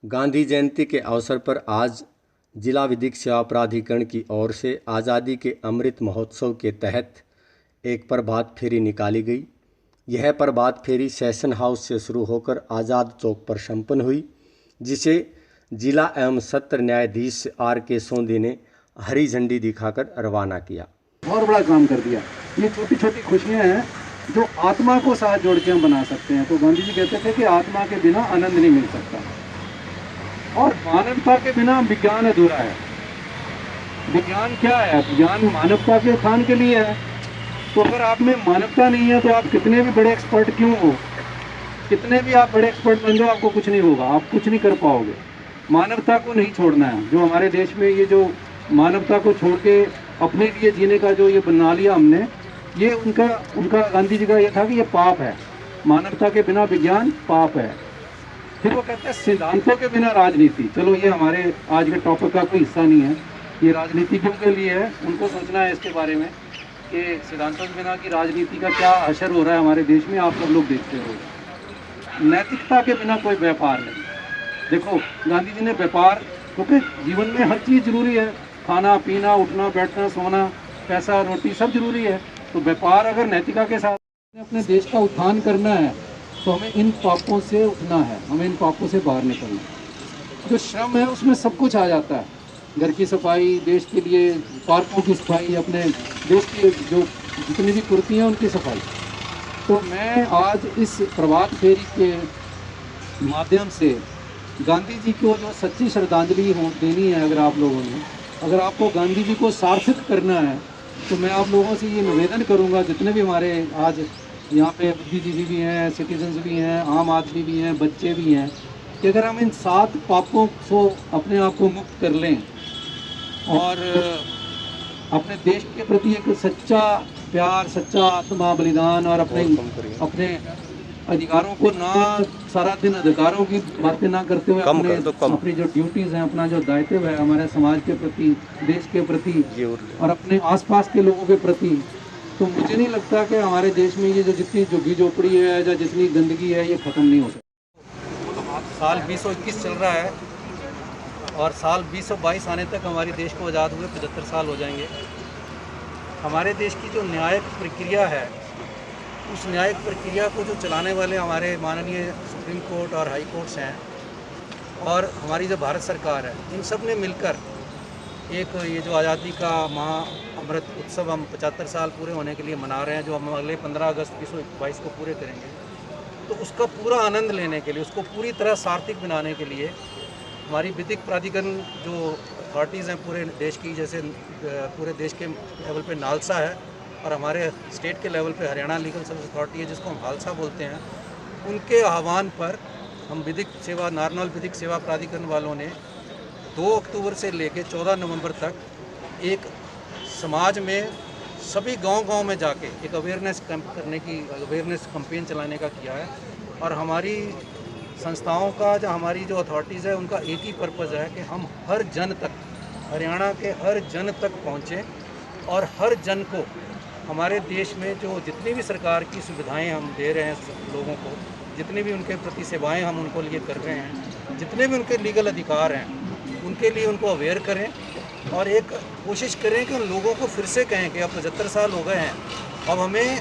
गांधी जयंती के अवसर पर आज जिला विधिक सेवा प्राधिकरण की ओर से आज़ादी के अमृत महोत्सव के तहत एक प्रभात फेरी निकाली गई। यह प्रभात फेरी सेशन हाउस से शुरू होकर आज़ाद चौक पर संपन्न हुई, जिसे जिला एवं सत्र न्यायाधीश R.K. सोंधी ने हरी झंडी दिखाकर रवाना किया। बहुत बड़ा काम कर दिया। ये छोटी छोटी खुशियां हैं जो आत्मा को साथ जोड़ के हम बना सकते हैं। तो गांधी जी कहते थे कि आत्मा के बिना आनंद नहीं मिल सकता और मानवता के बिना विज्ञान अधूरा है। विज्ञान क्या है? विज्ञान मानवता के उत्थान के लिए है। तो अगर आप में मानवता नहीं है तो आप कितने भी बड़े एक्सपर्ट क्यों हो, कितने भी आप बड़े एक्सपर्ट बन जाओ, आपको कुछ नहीं होगा, आप कुछ नहीं कर पाओगे। मानवता को नहीं छोड़ना है। जो हमारे देश में ये जो मानवता को छोड़ के अपने लिए जीने का जो ये बना लिया हमने, ये उनका गांधी जी का ये था कि ये पाप है। मानवता के बिना विज्ञान पाप है। फिर वो कहते हैं सिद्धांतों के बिना राजनीति। चलो ये हमारे आज के टॉपिक का कोई हिस्सा नहीं है, ये राजनीतिज्ञों के लिए है, उनको सोचना है इसके बारे में कि सिद्धांतों के बिना की राजनीति का क्या असर हो रहा है हमारे देश में। आप सब लोग देखते हो। नैतिकता के बिना कोई व्यापार नहीं। देखो गांधी जी ने व्यापार, क्योंकि जीवन में हर चीज़ जरूरी है, खाना पीना, उठना बैठना, सोना, पैसा रोटी सब जरूरी है। तो व्यापार अगर नैतिकता के साथ अपने देश का उत्थान करना है तो हमें इन पापों से उठना है, हमें इन पापों से बाहर निकलना है। जो श्रम है उसमें सब कुछ आ जाता है। घर की सफाई, देश के लिए पार्कों की सफाई, अपने देश की जो जितनी भी कुर्ती हैं उनकी सफाई। तो मैं आज इस प्रभात फेरी के माध्यम से गांधी जी को जो सच्ची श्रद्धांजलि देनी है, अगर आपको गांधी जी को सार्थक करना है तो मैं आप लोगों से ये निवेदन करूंगा, जितने भी हमारे आज यहाँ पे बुद्धिजीवी भी हैं, सिटीजन्स भी हैं, आम आदमी भी हैं, बच्चे भी हैं, कि अगर हम इन 7 पापों से अपने आप को मुक्त कर लें और अपने देश के प्रति एक सच्चा प्यार, सच्चा आत्मा बलिदान और अपने अधिकारों को ना सारा दिन अधिकारों की बातें ना करते हुए अपनी जो ड्यूटीज़ हैं, अपना जो दायित्व है हमारे समाज के प्रति, देश के प्रति और अपने आसपास के लोगों के प्रति, तो मुझे नहीं लगता कि हमारे देश में ये जो जितनी झुग्गी झोपड़ी है या जितनी गंदगी है ये ख़त्म नहीं हो सकती। साल 2021 चल रहा है और साल 2022 आने तक हमारे देश को आज़ाद हुए 75 साल हो जाएंगे। हमारे देश की जो न्यायिक प्रक्रिया है, उस न्यायिक प्रक्रिया को जो चलाने वाले हमारे माननीय सुप्रीम कोर्ट और हाई कोर्ट्स हैं और हमारी जो भारत सरकार है, इन सब ने मिलकर एक ये जो आज़ादी का महा अमृत उत्सव हम 75 साल पूरे होने के लिए मना रहे हैं, जो हम अगले 15 अगस्त 2022 को पूरे करेंगे, तो उसका पूरा आनंद लेने के लिए, उसको पूरी तरह सार्थक बनाने के लिए हमारी विधिक प्राधिकरण जो अथॉरिटीज़ हैं पूरे देश की, जैसे पूरे देश के लेवल पे नालसा है और हमारे स्टेट के लेवल पे हरियाणा लीगल सर्विस अथॉरिटी है जिसको हम हालसा बोलते हैं, उनके आह्वान पर हम विधिक सेवा नारनौल विधिक सेवा प्राधिकरण वालों ने 2 अक्टूबर से लेकर 14 नवंबर तक एक समाज में सभी गांव-गांव में जाके एक अवेयरनेस कैंपेन चलाने का किया है। और हमारी संस्थाओं का हमारी जो अथॉरिटीज़ है उनका एक ही पर्पज़ है कि हम हर जन तक, हरियाणा के हर जन तक पहुँचें और हर जन को हमारे देश में जो जितनी भी सरकार की सुविधाएं हम दे रहे हैं लोगों को, जितनी भी उनके प्रति सेवाएं हम उनको लिए कर रहे हैं, जितने भी उनके लीगल अधिकार हैं, उनके लिए उनको अवेयर करें और एक कोशिश करें कि उन लोगों को फिर से कहें कि अब 75 साल हो गए हैं, अब हमें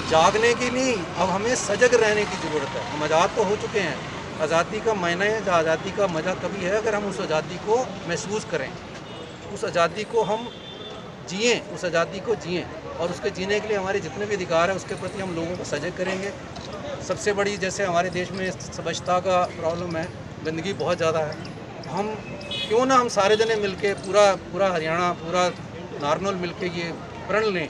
जागने की नहीं, अब हमें सजग रहने की ज़रूरत है। हम आज़ाद तो हो चुके हैं। आज़ादी का मायने या आज़ादी का मज़ा तभी है अगर हम उस आज़ादी को महसूस करें, उस आज़ादी को हम जिएँ, उस आज़ादी को जिएँ और उसके जीने के लिए हमारे जितने भी अधिकार हैं उसके प्रति हम लोगों को सजग करेंगे। सबसे बड़ी जैसे हमारे देश में स्वच्छता का प्रॉब्लम है, गंदगी बहुत ज़्यादा है, हम क्यों ना हम सारे जने मिलके पूरा हरियाणा, पूरा नारनौल मिलके ये प्रण लें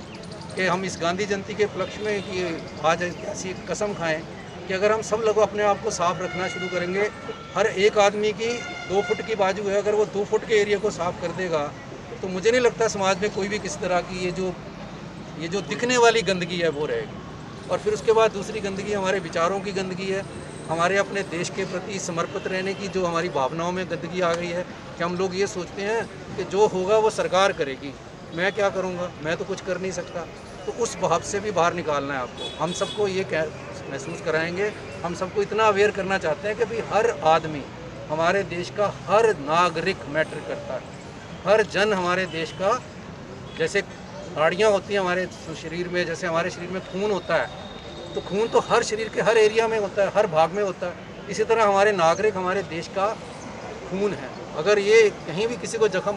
कि हम इस गांधी जयंती के उपलक्ष्य में कि आज ऐसी कसम खाएं कि अगर हम सब लोग अपने आप को साफ़ रखना शुरू करेंगे, हर एक आदमी की 2 फुट की बाजू है, अगर वो 2 फुट के एरिया को साफ़ कर देगा तो मुझे नहीं लगता समाज में कोई भी किसी तरह की ये जो दिखने वाली गंदगी है वो रहेगी। और फिर उसके बाद दूसरी गंदगी हमारे विचारों की गंदगी है, हमारे अपने देश के प्रति समर्पित रहने की जो हमारी भावनाओं में गंदगी आ गई है कि हम लोग ये सोचते हैं कि जो होगा वो सरकार करेगी, मैं क्या करूँगा, मैं तो कुछ कर नहीं सकता। तो उस भाव से भी बाहर निकालना है आपको। हम सबको ये महसूस कराएंगे, हम सबको इतना अवेयर करना चाहते हैं कि भाई हर आदमी, हमारे देश का हर नागरिक मैटर करता है, हर जन हमारे देश का। जैसे नाड़ियाँ होती हैं हमारे शरीर में, जैसे हमारे शरीर में खून होता है, तो खून तो हर शरीर के हर एरिया में होता है, हर भाग में होता है। इसी तरह हमारे नागरिक हमारे देश का खून है। अगर ये कहीं भी किसी को जख्म